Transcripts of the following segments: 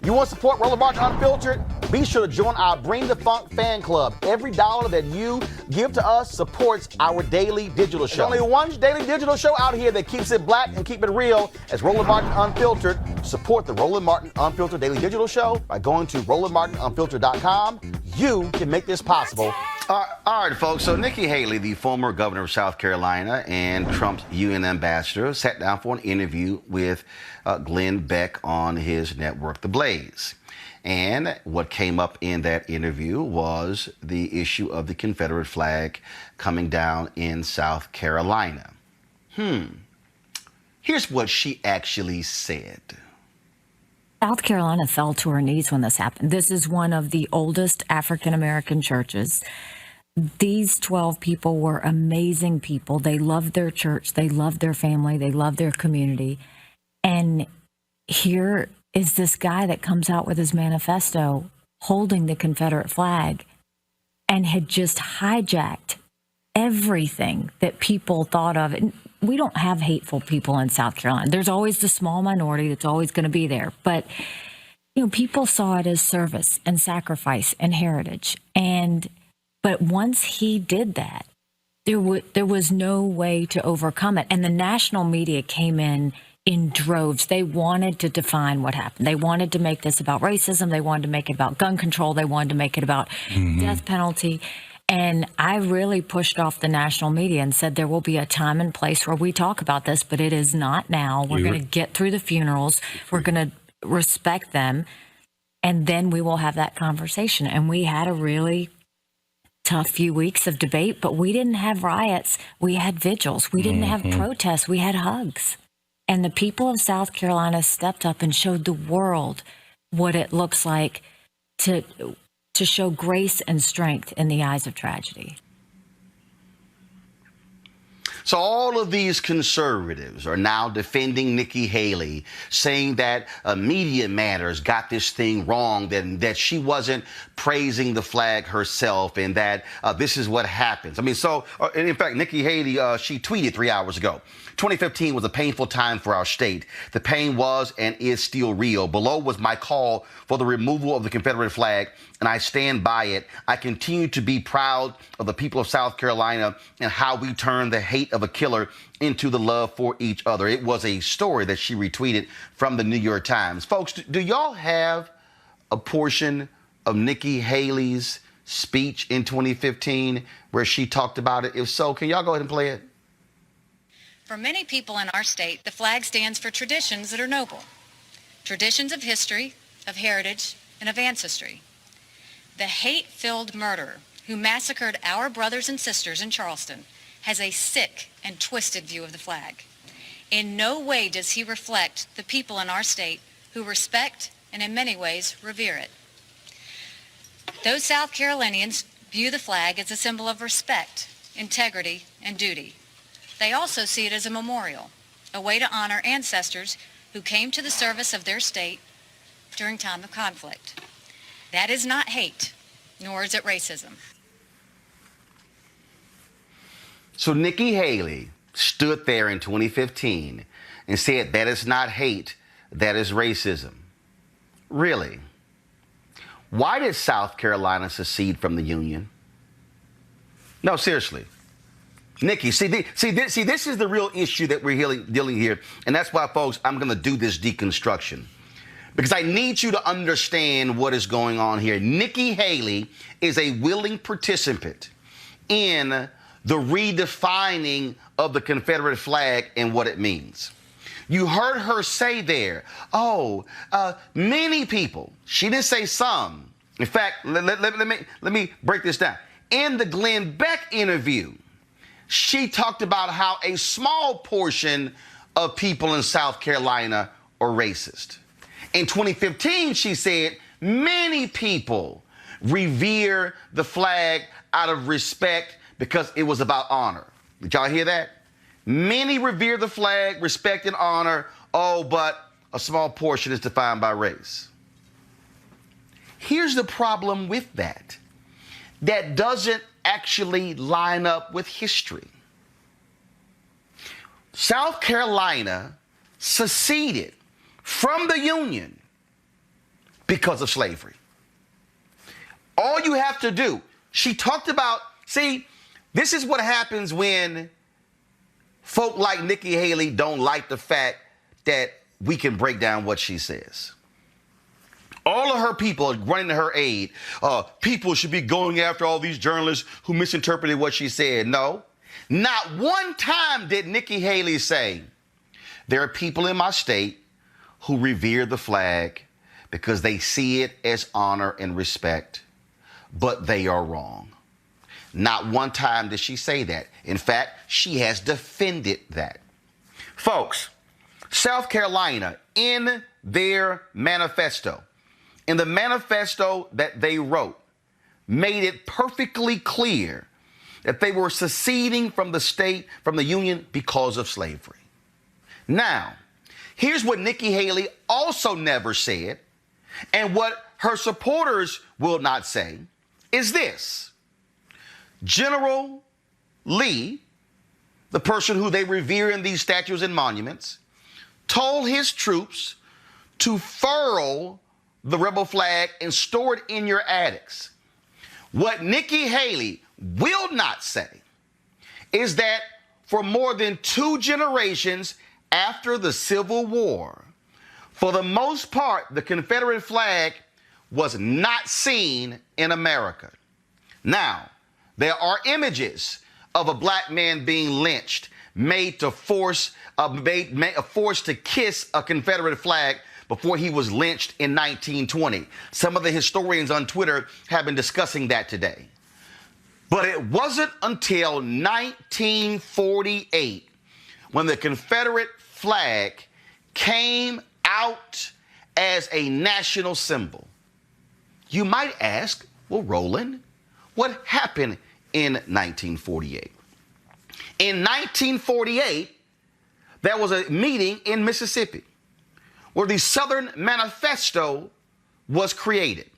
You want to support Roland Martin Unfiltered? Be sure to join our Bring the Funk fan club. Every dollar that you give to us supports our daily digital show. There's only one daily digital show out here that keeps it black and keep it real as Roland Martin Unfiltered. Support the Roland Martin Unfiltered daily digital show by going to RolandMartinUnfiltered.com. You can make this possible. All right, folks. So Nikki Haley, the former governor of South Carolina and Trump's UN ambassador, sat down for an interview with Glenn Beck on his network, The Blaze. And what came up in that interview was the issue of the Confederate flag coming down in South Carolina. Here's what she actually said. South Carolina fell to her knees when this happened. This is one of the oldest African-American churches. These 12 people were amazing people. They loved their church. They loved their family. They loved their community. And here is this guy that comes out with his manifesto holding the Confederate flag and had just hijacked everything that people thought of. And we don't have hateful people in South Carolina. There's always the small minority that's always going to be there. But, you know, people saw it as service and sacrifice and heritage. But once he did that, there was no way to overcome it. And the national media came in droves. They wanted to define what happened. They wanted to make this about racism. They wanted to make it about gun control. They wanted to make it about death penalty. And I really pushed off the national media and said there will be a time and place where we talk about this, but it is not now. We're going to get through the funerals. We're going to respect them. And then we will have that conversation. And we had a really tough few weeks of debate, but we didn't have riots. We had vigils. We didn't have protests. We had hugs. And the people of South Carolina stepped up and showed the world what it looks like to show grace and strength in the eyes of tragedy. So all of these conservatives are now defending Nikki Haley, saying that Media Matters got this thing wrong, that she wasn't praising the flag herself, and that this is what happens. I mean, so in fact, Nikki Haley, she tweeted 3 hours ago, 2015 was a painful time for our state. The pain was and is still real. Below was my call for the removal of the Confederate flag, and I stand by it. I continue to be proud of the people of South Carolina and how we turned the hate of a killer into the love for each other. It was a story that she retweeted from the New York Times. Folks, do y'all have a portion of Nikki Haley's speech in 2015 where she talked about it? If so, can y'all go ahead and play it? For many people in our state, the flag stands for traditions that are noble. Traditions of history, of heritage, and of ancestry. The hate-filled murderer who massacred our brothers and sisters in Charleston has a sick and twisted view of the flag. In no way does he reflect the people in our state who respect and in many ways revere it. Those South Carolinians view the flag as a symbol of respect, integrity, and duty. They also see it as a memorial, a way to honor ancestors who came to the service of their state during time of conflict. That is not hate, nor is it racism. So Nikki Haley stood there in 2015 and said that is not hate, that is racism. Really? Why did South Carolina secede from the Union? No, seriously. Nikki, see, this is the real issue that we're dealing here. And that's why, folks, I'm going to do this deconstruction. Because I need you to understand what is going on here. Nikki Haley is a willing participant in the redefining of the Confederate flag and what it means. You heard her say there, many people. She didn't say some. In fact, let me break this down. In the Glenn Beck interview, she talked about how a small portion of people in South Carolina are racist. In 2015, she said many people revere the flag out of respect because it was about honor. Did y'all hear that? Many revere the flag, respect and honor. Oh, but a small portion is defined by race. Here's the problem with that. That doesn't actually line up with history. South Carolina seceded from the Union because of slavery. All you have to do, she talked about, see, this is what happens when folk like Nikki Haley don't like the fact that we can break down what she says. All of her people are running to her aid. People should be going after all these journalists who misinterpreted what she said. No, not one time did Nikki Haley say, there are people in my state who revere the flag because they see it as honor and respect, but they are wrong. Not one time did she say that. In fact, she has defended that. Folks, South Carolina, in their manifesto, in the manifesto that they wrote, made it perfectly clear that they were seceding from the state, from the Union, because of slavery. Now, here's what Nikki Haley also never said, and what her supporters will not say, is this. General Lee, the person who they revere in these statues and monuments, told his troops to furl the rebel flag and store it in your attics. What Nikki Haley will not say is that for more than 2 generations after the Civil War, for the most part, the Confederate flag was not seen in America. Now, there are images of a black man being lynched, made to force to kiss a Confederate flag before he was lynched in 1920. Some of the historians on Twitter have been discussing that today. But it wasn't until 1948 when the Confederate flag came out as a national symbol. You might ask, well, Roland, what happened in 1948? In 1948, there was a meeting in Mississippi where the Southern Manifesto was created.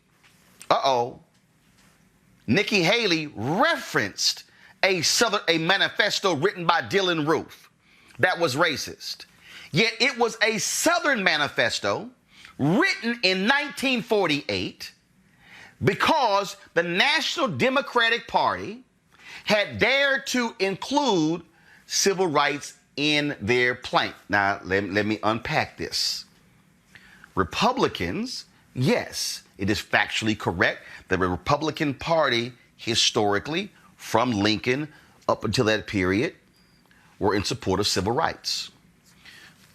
Nikki Haley referenced a manifesto written by Dylann Roof that was racist. Yet it was a Southern manifesto written in 1948 because the National Democratic Party had dared to include civil rights in their plank. Now, let me unpack this. Republicans, yes, it is factually correct that the Republican Party historically, from Lincoln up until that period, were in support of civil rights.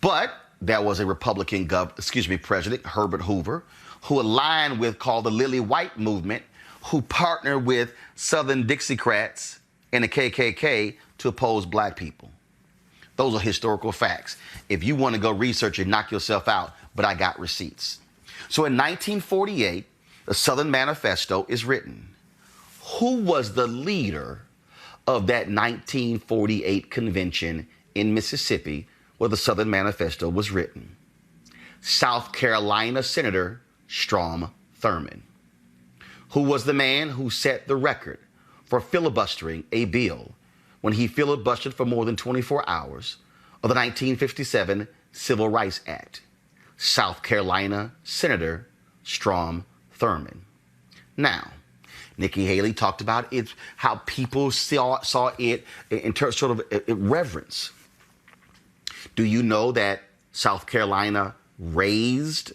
But there was a Republican President, Herbert Hoover, who aligned with, called the Lily White movement, who partnered with Southern Dixiecrats and the KKK to oppose black people. Those are historical facts. If you want to go research it, knock yourself out, but I got receipts. So in 1948, the Southern Manifesto is written. Who was the leader of that 1948 convention in Mississippi where the Southern Manifesto was written? South Carolina Senator Strom Thurmond, who was the man who set the record for filibustering a bill when he filibustered for more than 24 hours of the 1957 Civil Rights Act. South Carolina Senator Strom Thurmond. Now, Nikki Haley talked about it, how people saw it in terms of reverence. Do you know that South Carolina raised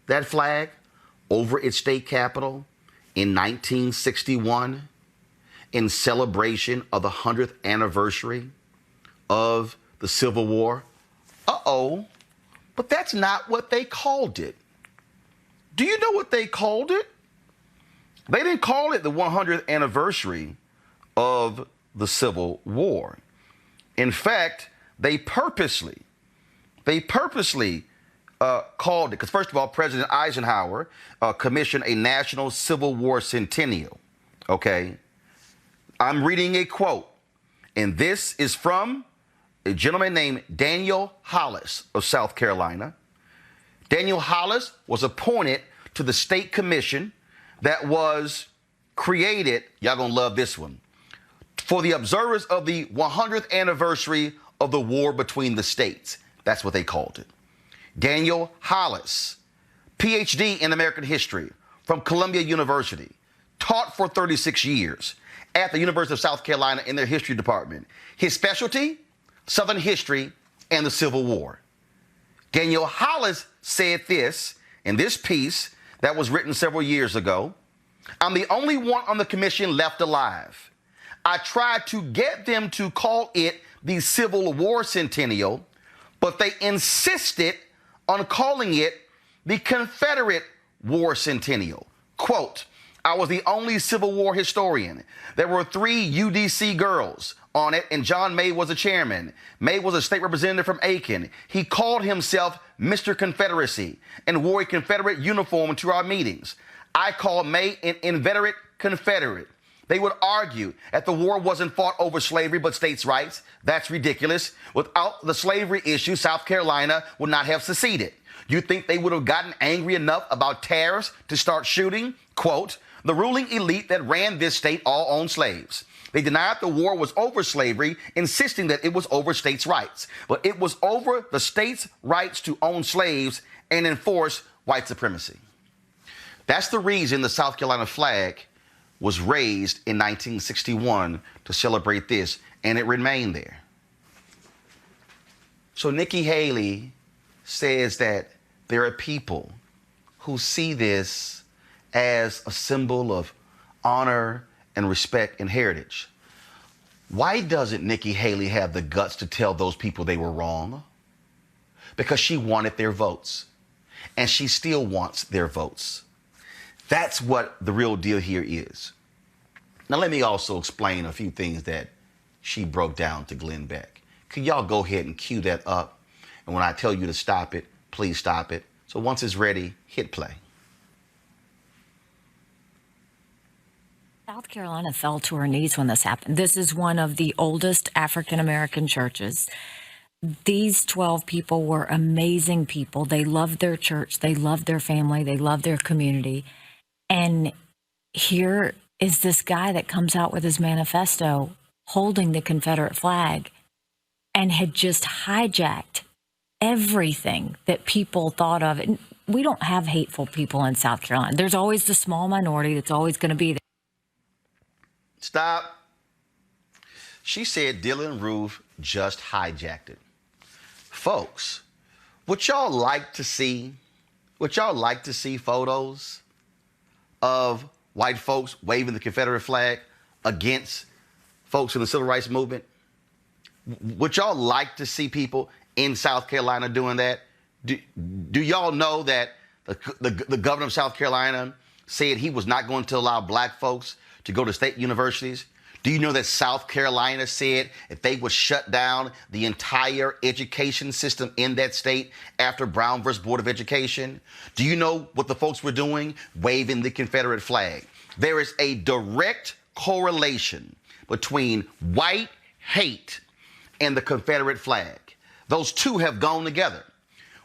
that flag over its state capital in 1961 in celebration of the 100th anniversary of the Civil War? But that's not what they called it. Do you know what they called it? They didn't call it the 100th anniversary of the Civil War. In fact, they purposely called it, because first of all, President Eisenhower commissioned a National Civil War Centennial. Okay? I'm reading a quote, and this is from a gentleman named Daniel Hollis of South Carolina. Daniel Hollis was appointed to the state commission that was created, y'all gonna love this one, for the observers of the 100th anniversary of the war between the states. That's what they called it. Daniel Hollis PhD in American history from Columbia University, taught for 36 years at the University of South Carolina in their history department. His specialty, Southern history and the Civil War. Daniel Hollis said this in this piece that was written several years ago. I'm the only one on the commission left alive. I tried to get them to call it the Civil War Centennial, but they insisted on calling it the Confederate War Centennial. Quote, I was the only Civil War historian. There were 3 UDC girls on it, and John May was the chairman. May was a state representative from Aiken. He called himself Mr. Confederacy and wore a Confederate uniform to our meetings. I called May an inveterate Confederate. They would argue that the war wasn't fought over slavery but states' rights. That's ridiculous. Without the slavery issue, South Carolina would not have seceded. You think they would have gotten angry enough about tariffs to start shooting? Quote, the ruling elite that ran this state all owned slaves. They denied the war was over slavery, insisting that it was over states' rights. But it was over the states' rights to own slaves and enforce white supremacy. That's the reason the South Carolina flag was raised in 1961 to celebrate this, and it remained there. So Nikki Haley says that there are people who see this as a symbol of honor and respect and heritage. Why doesn't Nikki Haley have the guts to tell those people they were wrong? Because she wanted their votes, and she still wants their votes. That's what the real deal here is. Now, let me also explain a few things that she broke down to Glenn Beck. Could y'all go ahead and cue that up? And when I tell you to stop it, please stop it. So once it's ready, hit play. South Carolina fell to her knees when this happened. This is one of the oldest African-American churches. These 12 people were amazing people. They loved their church. They loved their family. They loved their community. And here is this guy that comes out with his manifesto holding the Confederate flag and had just hijacked everything that people thought of. And we don't have hateful people in South Carolina. There's always the small minority that's always going to be there. Stop. She said Dylan Roof just hijacked it. Folks, would y'all like to see photos of white folks waving the Confederate flag against folks in the civil rights movement? Would y'all like to see people in South Carolina doing that? Do y'all know that the governor of South Carolina said he was not going to allow black folks to go to state universities? Do you know that South Carolina said if they would shut down the entire education system in that state after Brown versus Board of Education? Do you know what the folks were doing? Waving the Confederate flag. There is a direct correlation between white hate and the Confederate flag. Those two have gone together.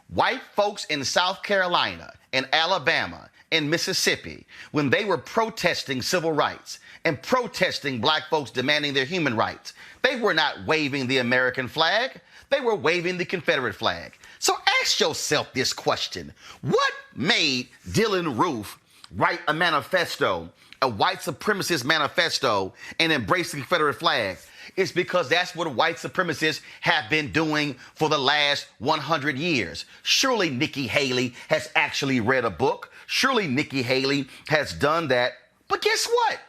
White folks in South Carolina and Alabama and Mississippi, when they were protesting civil rights and protesting black folks demanding their human rights, they were not waving the American flag. They were waving the Confederate flag. So ask yourself this question. What made Dylan Roof write a manifesto, a white supremacist manifesto, and embrace the Confederate flag? It's because that's what white supremacists have been doing for the last 100 years. Surely Nikki Haley has actually read a book. Surely Nikki Haley has done that. But guess what?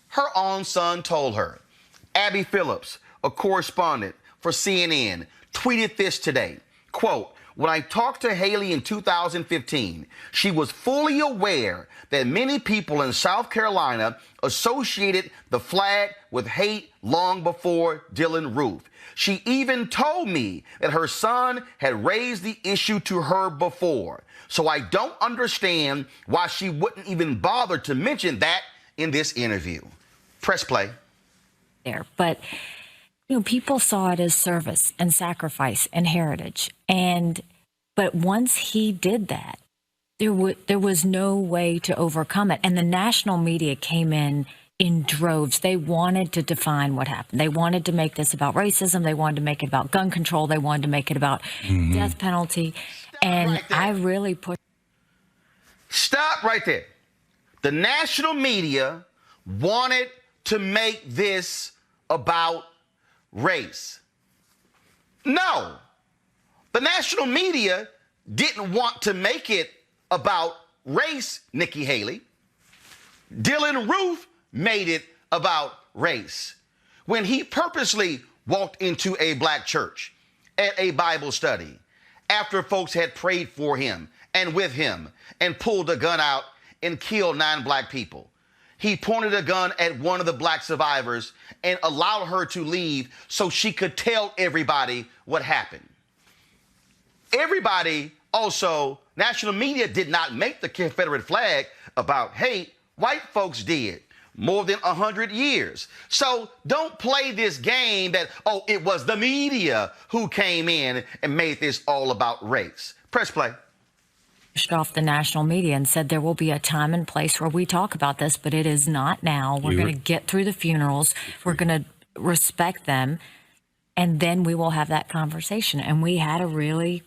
Her own son told her. Abby Phillips, a correspondent for CNN, tweeted this today. Quote, when I talked to Haley in 2015, she was fully aware that many people in South Carolina associated the flag with hate long before Dylan Roof. She even told me that her son had raised the issue to her before. So I don't understand why she wouldn't even bother to mention that in this interview. Press play. But people saw it as service and sacrifice and heritage. But once he did that, there was no way to overcome it. And the national media came in droves. They wanted to define what happened. They wanted to make this about racism. They wanted to make it about gun control. They wanted to make it about death penalty. And I really put. Stop right there. The national media wanted to make this about race. No, the national media didn't want to make it about race, Nikki Haley. Dylan Roof made it about race when he purposely walked into a black church at a Bible study after folks had prayed for him and with him and pulled a gun out and killed 9 black people. He pointed a gun at one of the black survivors and allowed her to leave so she could tell everybody what happened. Everybody also, national media did not make the Confederate flag about hate. White folks did. More than 100 years. So don't play this game that, oh, it was the media who came in and made this all about race. Press play. Off the national media and said there will be a time and place where we talk about this, but it is not now. We're going to get through the funerals. We're going to respect them, and then we will have that conversation. And we had a really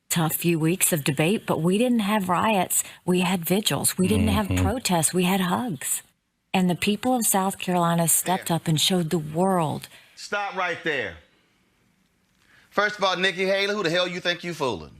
tough few weeks of debate, but we didn't have riots. We had vigils. We didn't have protests. We had hugs. And the people of South Carolina stepped up and showed the world. Stop right there. First of all, Nikki Haley, who the hell you think you fooling?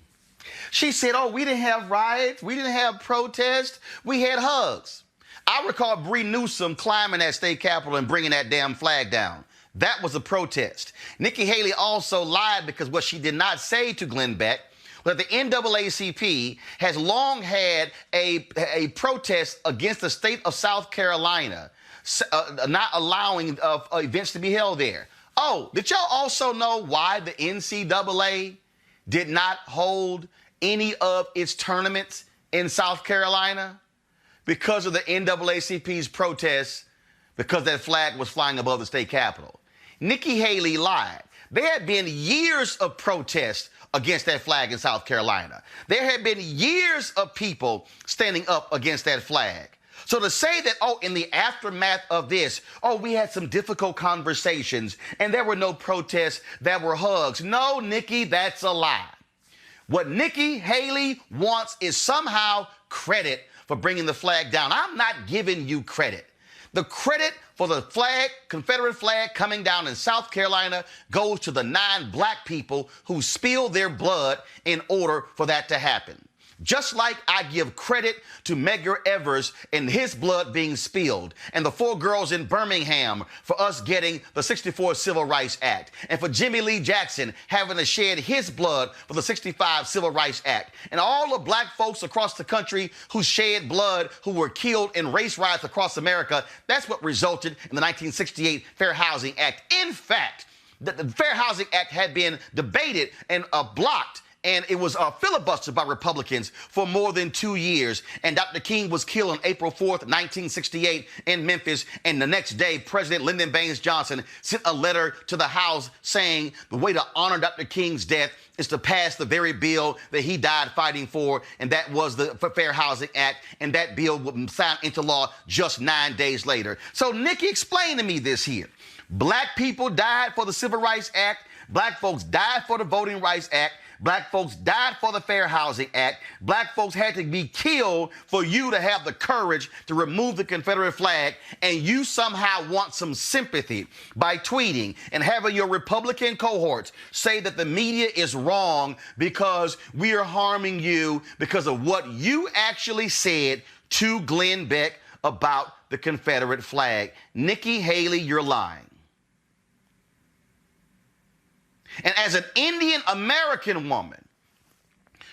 She said, oh, we didn't have riots. We didn't have protests. We had hugs. I recall Bree Newsom climbing that state capitol and bringing that damn flag down. That was a protest. Nikki Haley also lied because what she did not say to Glenn Beck was that the NAACP has long had a protest against the state of South Carolina, not allowing events to be held there. Oh, did y'all also know why the NCAA did not hold any of its tournaments in South Carolina? Because of the NAACP's protests, because that flag was flying above the state capitol. Nikki Haley lied. There had been years of protests against that flag in South Carolina. There had been years of people standing up against that flag. So to say that, oh, in the aftermath of this, oh, we had some difficult conversations and there were no protests, there were hugs. No, Nikki, that's a lie. What Nikki Haley wants is somehow credit for bringing the flag down. I'm not giving you credit. The credit for the flag, Confederate flag coming down in South Carolina goes to the 9 black people who spilled their blood in order for that to happen. Just like I give credit to Medgar Evers and his blood being spilled, and the 4 girls in Birmingham for us getting the '64 Civil Rights Act, and for Jimmy Lee Jackson having to shed his blood for the '65 Civil Rights Act, and all the black folks across the country who shed blood, who were killed in race riots across America. That's what resulted in the 1968 Fair Housing Act. In fact, the Fair Housing Act had been debated and blocked, and it was filibustered by Republicans for more than 2 years. And Dr. King was killed on April 4th, 1968 in Memphis. And the next day, President Lyndon Baines Johnson sent a letter to the House saying the way to honor Dr. King's death is to pass the very bill that he died fighting for, and that was the Fair Housing Act, and that bill would sign into law just 9 days later. So, Nikki, explain to me this here. Black people died for the Civil Rights Act. Black folks died for the Voting Rights Act. Black folks died for the Fair Housing Act. Black folks had to be killed for you to have the courage to remove the Confederate flag, and you somehow want some sympathy by tweeting and having your Republican cohorts say that the media is wrong because we are harming you because of what you actually said to Glenn Beck about the Confederate flag. Nikki Haley, you're lying. And as an Indian American woman,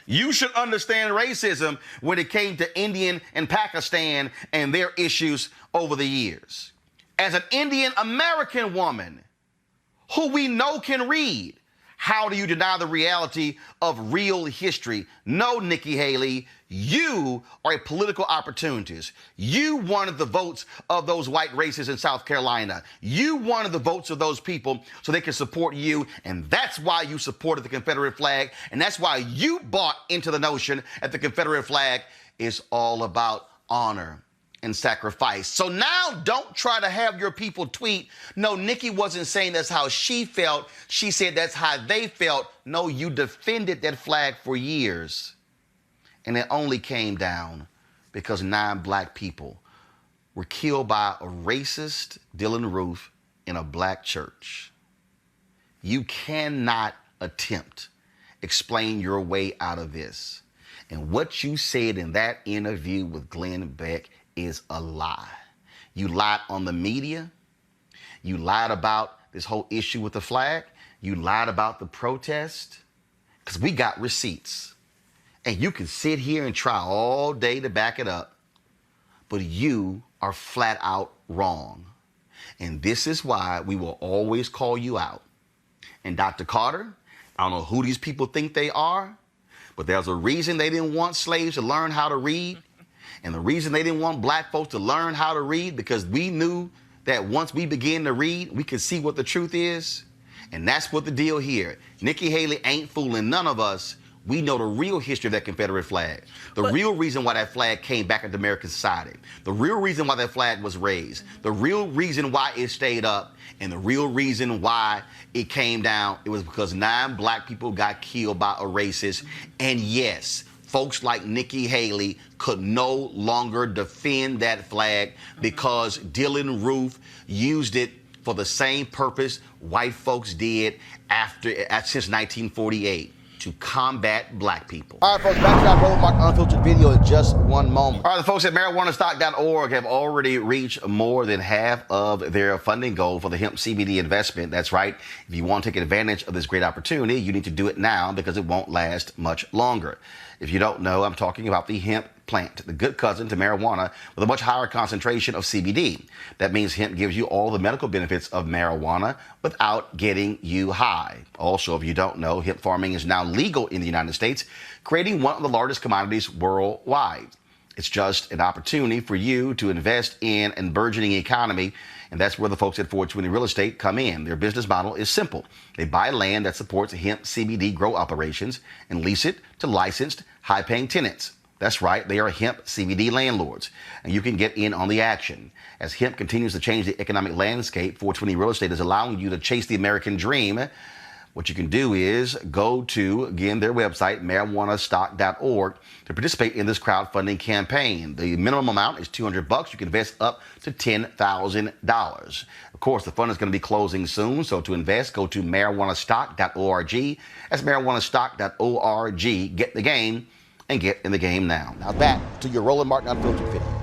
you should understand racism when it came to Indian and Pakistan and their issues over the years. As an Indian American woman who we know can read, how do you deny the reality of real history? No, Nikki Haley, you are a political opportunist. You wanted the votes of those white racists in South Carolina. You wanted the votes of those people so they could support you, and that's why you supported the Confederate flag, and that's why you bought into the notion that the Confederate flag is all about honor and sacrifice. So now don't try to have your people tweet, no, Nikki wasn't saying that's how she felt. She said that's how they felt. No, you defended that flag for years. And it only came down because 9 black people were killed by a racist Dylann Roof in a black church. You cannot attempt explain your way out of this. And what you said in that interview with Glenn Beck is a lie. You lied on the media. You lied about this whole issue with the flag. You lied about the protest. Because we got receipts. And you can sit here and try all day to back it up. But you are flat out wrong. And this is why we will always call you out. And Dr. Carter, I don't know who these people think they are, but there's a reason they didn't want slaves to learn how to read. And the reason they didn't want black folks to learn how to read, because we knew that once we began to read, we could see what the truth is. And that's what the deal here. Nikki Haley ain't fooling none of us. We know the real history of that Confederate flag. The real reason why that flag came back into American society. The real reason why that flag was raised. The real reason why it stayed up. And the real reason why it came down. It was because 9 black people got killed by a racist. And yes, folks like Nikki Haley could no longer defend that flag because Dylann Roof used it for the same purpose white folks did since 1948. To combat black people. All right, folks, back to that Roland Martin Unfiltered video in just one moment. All right, the folks at marijuanastock.org have already reached more than half of their funding goal for the hemp CBD investment. That's right. If you want to take advantage of this great opportunity, you need to do it now because it won't last much longer. If you don't know, I'm talking about the hemp plant, the good cousin to marijuana with a much higher concentration of CBD. That means hemp gives you all the medical benefits of marijuana without getting you high. Also, if you don't know, hemp farming is now legal in the United States, creating one of the largest commodities worldwide. It's just an opportunity for you to invest in a burgeoning economy, and that's where the folks at 420 Real Estate come in. Their business model is simple. They buy land that supports hemp CBD grow operations and lease it to licensed, high-paying tenants. That's right, they are hemp CBD landlords, and you can get in on the action. As hemp continues to change the economic landscape, 420 Real Estate is allowing you to chase the American dream. What you can do is go to, again, their website, marijuanastock.org, to participate in this crowdfunding campaign. The minimum amount is $200. You can invest up to $10,000. Of course, the fund is going to be closing soon, so to invest, go to marijuanastock.org. That's marijuanastock.org. Get the game and get in the game now. Now back to your Roland Martin Unfiltered video.